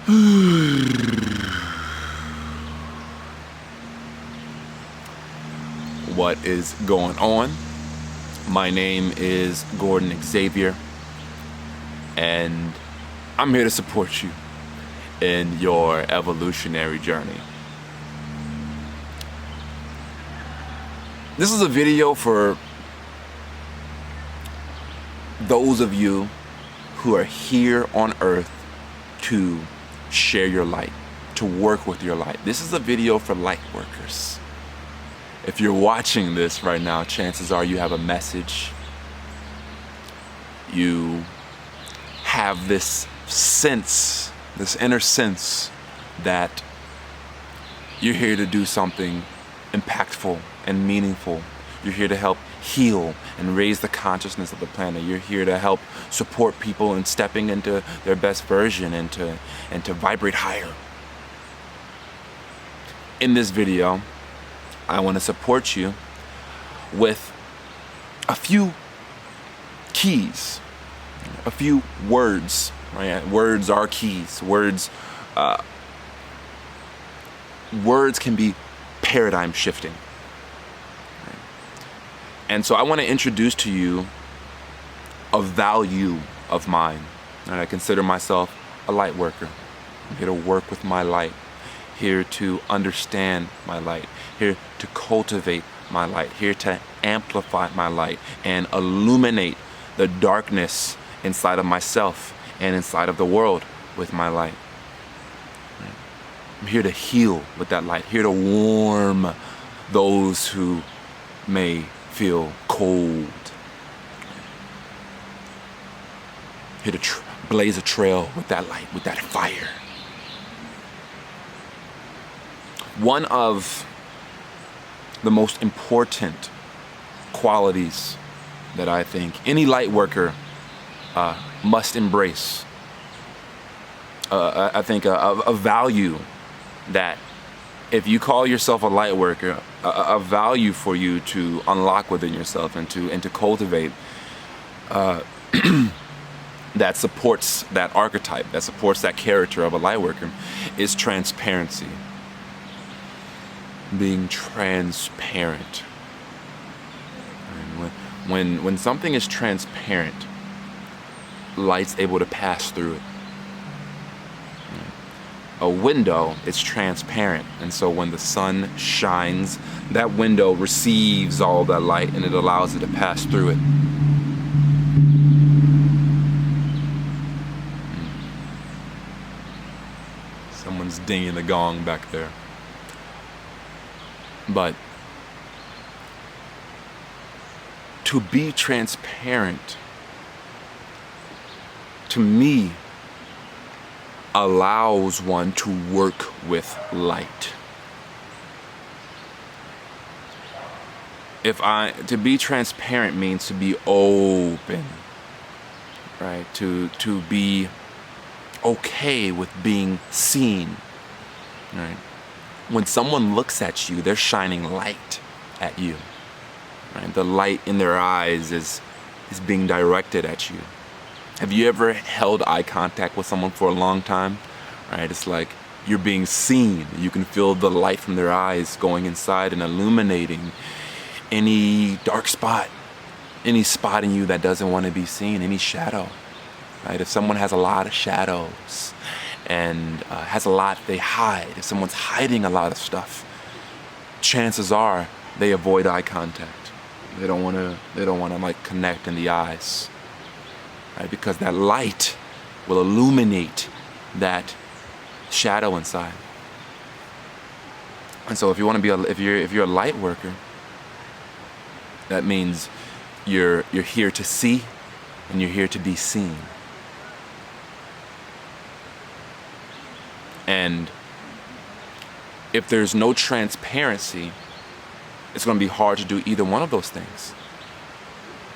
What is going on? My name is Gordon Xavier, and I'm here to support you in your evolutionary journey. This is a video for those of you who are here on Earth to share your light, to work with your light. This is a video for light workers. If you're watching this right now, chances are you have a message. You have this sense, this inner sense that you're here to do something impactful and meaningful. You're here to help heal and raise the consciousness of the planet. You're here to help support people in stepping into their best version and to vibrate higher. In this video, I want to support you with a few keys, a few words. Right? Words are keys. Words can be paradigm shifting. Right? And so I want to introduce to you a value of mine. And I consider myself a light worker. I'm here to work with my light. Here to understand my light, here to cultivate my light, here to amplify my light and illuminate the darkness inside of myself and inside of the world with my light. I'm here to heal with that light, here to warm those who may feel cold, here to blaze a trail with that light, with that fire. One of the most important qualities that I think any light worker must embrace, I think a value that if you call yourself a light worker, a value for you to unlock within yourself and to cultivate that supports that archetype, that supports that character of a light worker, is transparency. Being transparent. And when something is transparent, light's able to pass through it. A window is transparent, and so when the sun shines, that window receives all that light and it allows it to pass through it. Someone's dinging the gong back there. But to be transparent, to me, allows one to work with light. To be transparent means to be open, right? To be okay with being seen, right? When someone looks at you, they're shining light at you. Right? The light in their eyes is being directed at you. Have you ever held eye contact with someone for a long time? Right? It's like you're being seen. You can feel the light from their eyes going inside and illuminating any dark spot, any spot in you that doesn't want to be seen, any shadow. Right? If someone has a lot of shadows, and has a lot they hide, if someone's hiding a lot of stuff, chances are they avoid eye contact. They don't want to like connect in the eyes, right? Because that light will illuminate that shadow inside. And so if you want to be if you're a light worker, that means you're here to see and you're here to be seen. And if there's no transparency, it's going to be hard to do either one of those things.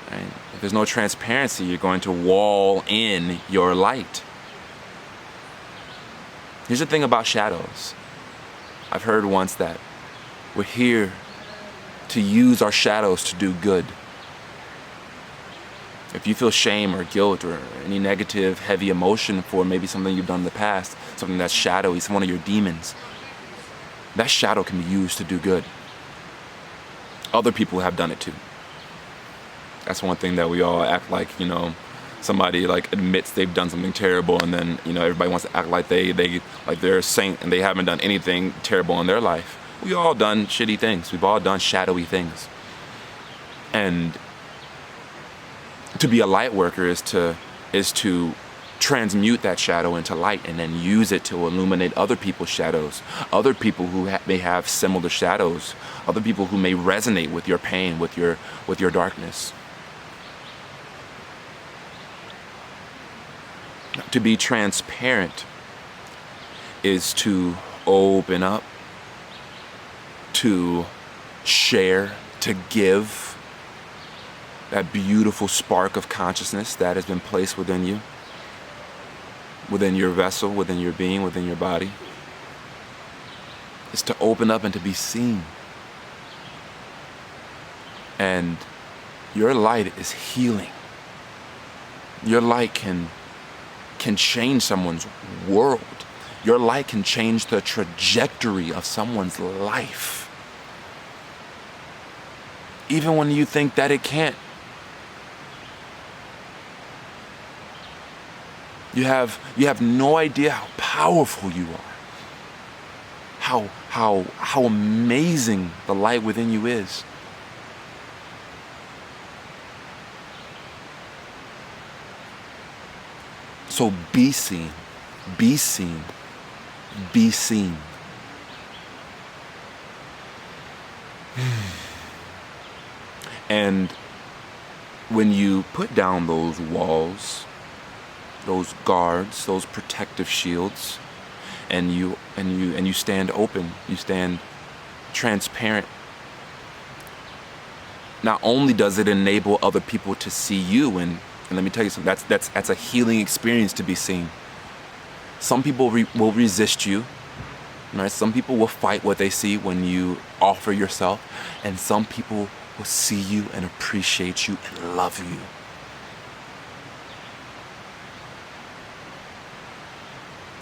Right? If there's no transparency, you're going to wall in your light. Here's the thing about shadows. I've heard once that we're here to use our shadows to do good. If you feel shame or guilt or any negative, heavy emotion for maybe something you've done in the past, something that's shadowy, it's one of your demons, that shadow can be used to do good. Other people have done it too. That's one thing that we all act like, somebody like admits they've done something terrible, and then, everybody wants to act like they're a saint and they haven't done anything terrible in their life. We all done shitty things. We've all done shadowy things. And to be a light worker is to transmute that shadow into light and then use it to illuminate other people's shadows, other people who may have similar shadows, other people who may resonate with your pain, with your darkness. To be transparent is to open up, to share, to give that beautiful spark of consciousness that has been placed within you, within your vessel, within your being, within your body. It's to open up and to be seen. And your light is healing. Your light can change someone's world. Your light can change the trajectory of someone's life, even when you think that it can't. You have no idea how powerful you are. How amazing the light within you is. So be seen, be seen, be seen. And when you put down those walls, those guards, those protective shields, and you stand open, you stand transparent, not only does it enable other people to see you, and let me tell you something, that's a healing experience to be seen. Some people will resist you, right? Some people will fight what they see when you offer yourself, and some people will see you and appreciate you and love you.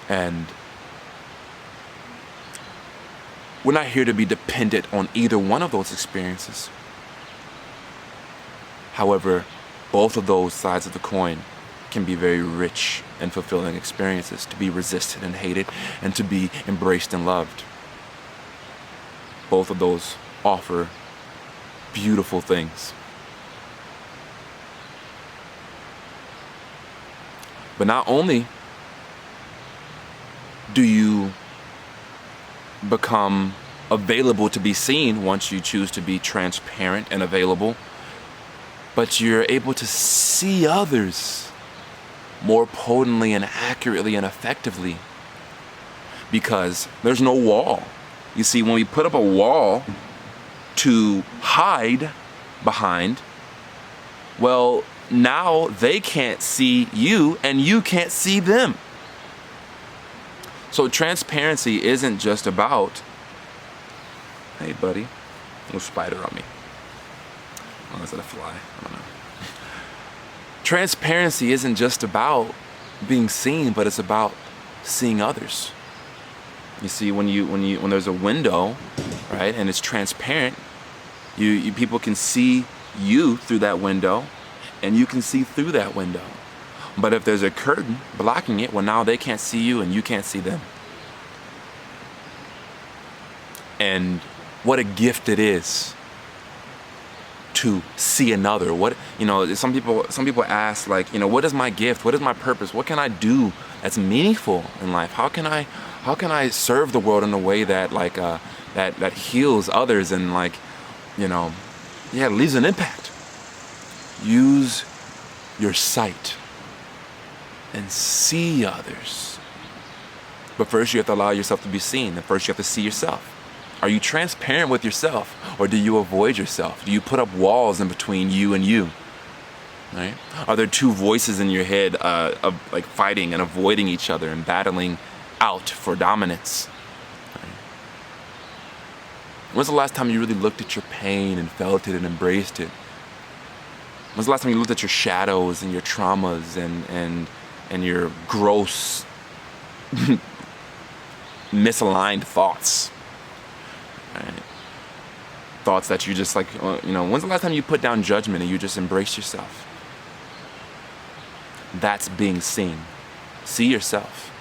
And we're not here to be dependent on either one of those experiences. However, both of those sides of the coin can be very rich and fulfilling experiences, to be resisted and hated and to be embraced and loved. Both of those offer beautiful things. But not only do you become available to be seen once you choose to be transparent and available, but you're able to see others more potently and accurately and effectively because there's no wall. You see, when we put up a wall to hide behind, well, now they can't see you and you can't see them. So transparency isn't just about, hey buddy, little spider on me. Oh, is that a fly? I don't know. Transparency isn't just about being seen, but it's about seeing others. You see, when there's a window, right, and it's transparent, you people can see you through that window, and you can see through that window. But if there's a curtain blocking it, well, now they can't see you and you can't see them. And what a gift it is to see another. What, some people ask, like, what is my gift? What is my purpose? What can I do that's meaningful in life? How can I serve the world in a way that that heals others and leaves an impact? Use your sight and see others. But first you have to allow yourself to be seen, and first you have to see yourself. Are you transparent with yourself, or do you avoid yourself? Do you put up walls in between you and you? Right? Are there two voices in your head of fighting and avoiding each other and battling out for dominance? Right? When's the last time you really looked at your pain and felt it and embraced it? When's the last time you looked at your shadows and your traumas and your gross misaligned thoughts? Right? Thoughts that you just like, when's the last time you put down judgment and you just embrace yourself? That's being seen. See yourself.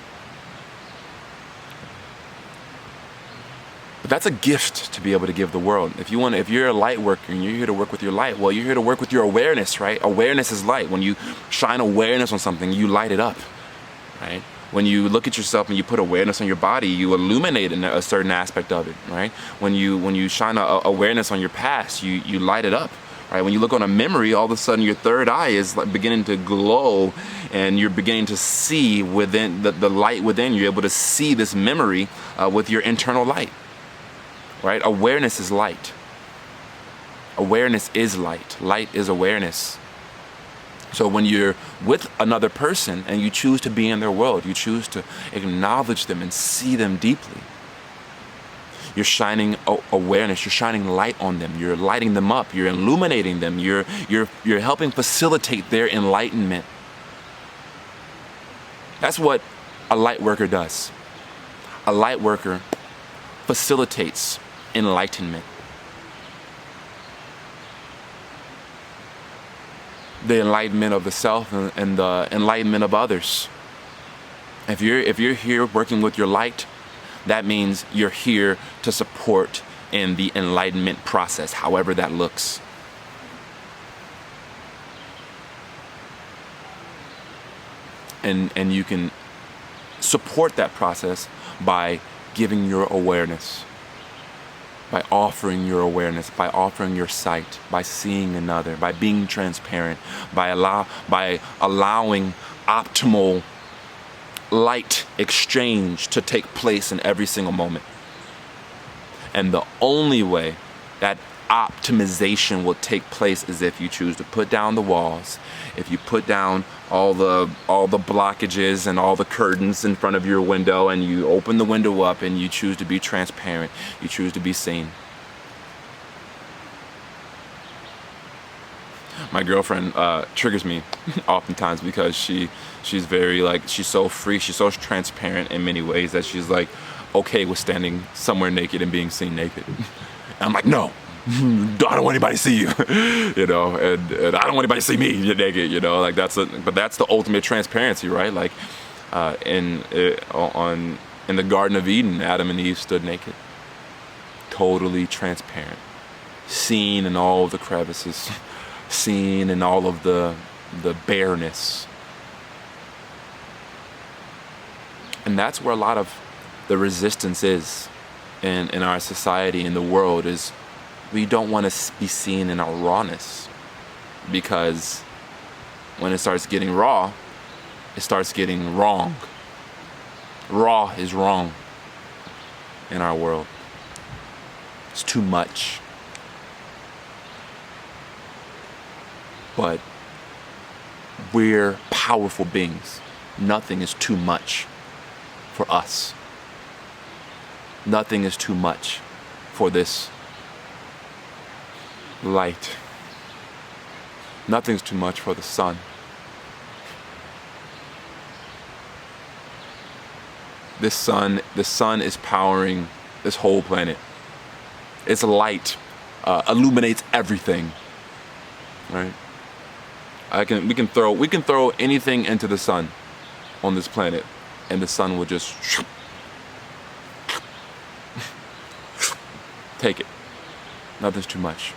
But that's a gift to be able to give the world. If you're a light worker and you're here to work with your light, well, you're here to work with your awareness, right? Awareness is light. When you shine awareness on something, you light it up, right? When you look at yourself and you put awareness on your body, you illuminate a certain aspect of it, right? When you shine awareness on your past, you light it up, right? When you look on a memory, all of a sudden your third eye is like beginning to glow, and you're beginning to see within the light within. You're able to see this memory with your internal light, right? Awareness is light. Awareness is light. Light is awareness. So when you're with another person and you choose to be in their world, you choose to acknowledge them and see them deeply, you're shining awareness, you're shining light on them, you're lighting them up, you're illuminating them, you're helping facilitate their enlightenment. That's what a light worker does. A light worker facilitates enlightenment. The enlightenment of the self and the enlightenment of others. If you're here working with your light, that means you're here to support in the enlightenment process, however that looks. And you can support that process by giving your awareness, by offering your awareness, by offering your sight, by seeing another, by being transparent, by allowing optimal light exchange to take place in every single moment. And the only way that optimization will take place is if you choose to put down the walls, if you put down all the blockages and all the curtains in front of your window, and you open the window up and you choose to be transparent, you choose to be seen. My girlfriend triggers me oftentimes because she's very she's so free, she's so transparent in many ways that she's like okay with standing somewhere naked and being seen naked. And I'm like, no, I don't want anybody to see you, and I don't want anybody to see me naked, like that's the ultimate transparency, right? Like in the Garden of Eden, Adam and Eve stood naked, totally transparent, seen in all of the crevices, seen in all of the bareness. And that's where a lot of the resistance is in our society, in the world, is we don't want to be seen in our rawness, because when it starts getting raw, it starts getting wrong. Raw is wrong in our world. It's too much. But we're powerful beings. Nothing is too much for us. Nothing is too much for this light. Nothing's too much for the sun. The sun is powering this whole planet. Its light illuminates everything. Right? We can throw anything into the sun on this planet, and the sun will just take it. Nothing's too much.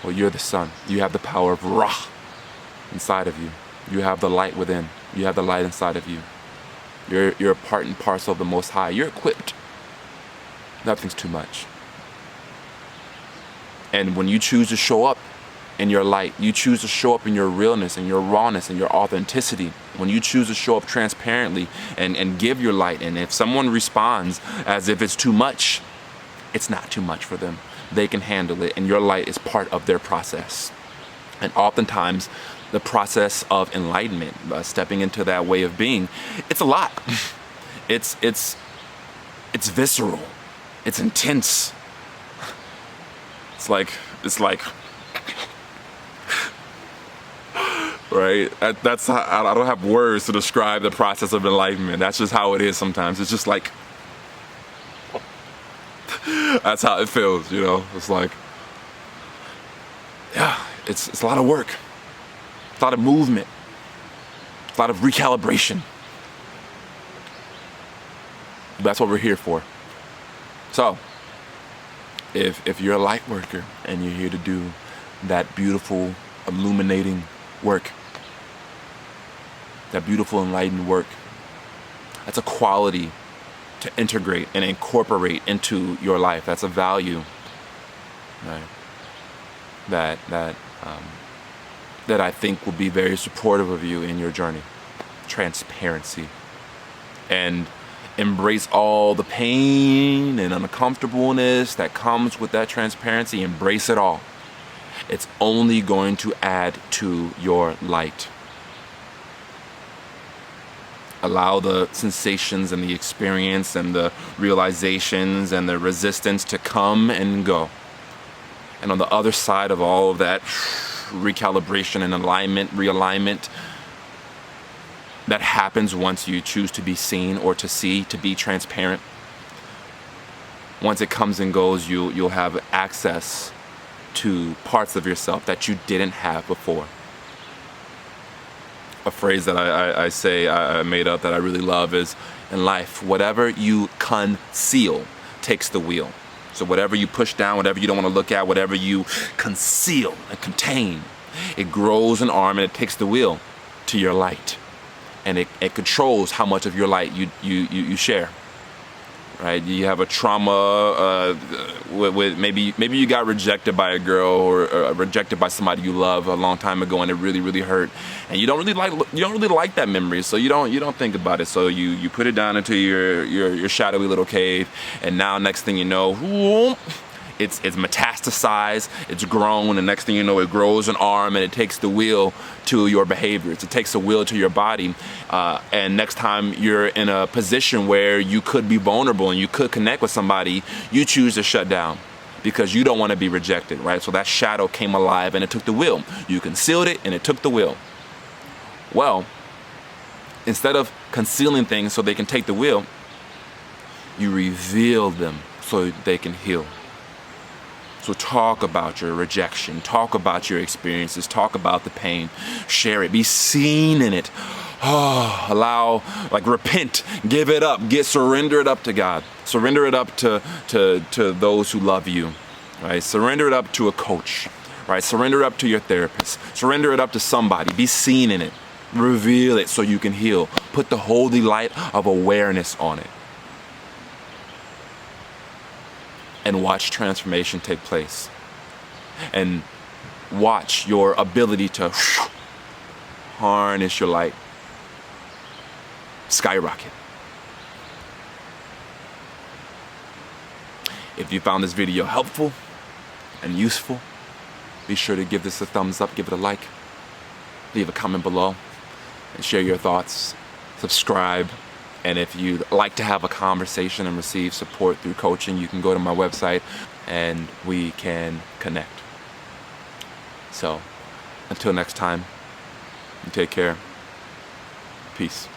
Well, you're the sun. You have the power of Ra inside of you. You have the light within. You have the light inside of you. You're a part and parcel of the Most High. You're equipped. Nothing's too much. And when you choose to show up in your light, you choose to show up in your realness and your rawness and your authenticity, when you choose to show up transparently and give your light, and if someone responds as if it's too much, it's not too much for them. They can handle it, and your light is part of their process. And oftentimes, the process of enlightenment, stepping into that way of being, it's a lot. It's visceral. It's intense. It's like right? That's how, I don't have words to describe the process of enlightenment. That's just how it is sometimes. It's just like, that's how it feels, you know? It's like, yeah, it's a lot of work. It's a lot of movement. It's a lot of recalibration. That's what we're here for. So, if you're a light worker and you're here to do that beautiful, illuminating work, that beautiful, enlightened work, that's a quality to integrate and incorporate into your life. That's a value, right? That I think will be very supportive of you in your journey. Transparency. And embrace all the pain and uncomfortableness that comes with that transparency. Embrace it all. It's only going to add to your light. Allow the sensations and the experience and the realizations and the resistance to come and go. And on the other side of all of that recalibration and alignment, realignment, that happens once you choose to be seen or to see, to be transparent. Once it comes and goes, you'll have access to parts of yourself that you didn't have before. A phrase that I say, I made up that I really love is, in life, whatever you conceal takes the wheel. So whatever you push down, whatever you don't want to look at, whatever you conceal and contain, it grows an arm and it takes the wheel to your light. And it controls how much of your light you share, right? You have a trauma with maybe you got rejected by a girl or rejected by somebody you love a long time ago, and it really hurt, and you don't really like that memory, so you don't think about it. So you put it down into your shadowy little cave, and now next thing you know, whoop, it's metastasized, it's grown, and next thing you know, it grows an arm and it takes the wheel to your behaviors. It takes a wheel to your body, and next time you're in a position where you could be vulnerable and you could connect with somebody, you choose to shut down because you don't want to be rejected, right? So that shadow came alive and it took the wheel. You concealed it and it took the wheel. Well, instead of concealing things so they can take the wheel, you reveal them so they can heal. So talk about your rejection, talk about your experiences, talk about the pain, share it, be seen in it. Repent, give it up, surrender it up to God. Surrender it up to those who love you, right? Surrender it up to a coach, right? Surrender it up to your therapist. Surrender it up to somebody. Be seen in it. Reveal it so you can heal. Put the holy light of awareness on it. And watch transformation take place. And watch your ability to harness your light skyrocket. If you found this video helpful and useful, be sure to give this a thumbs up, give it a like, leave a comment below, and share your thoughts. Subscribe. And if you'd like to have a conversation and receive support through coaching, you can go to my website and we can connect. So, until next time, you take care. Peace.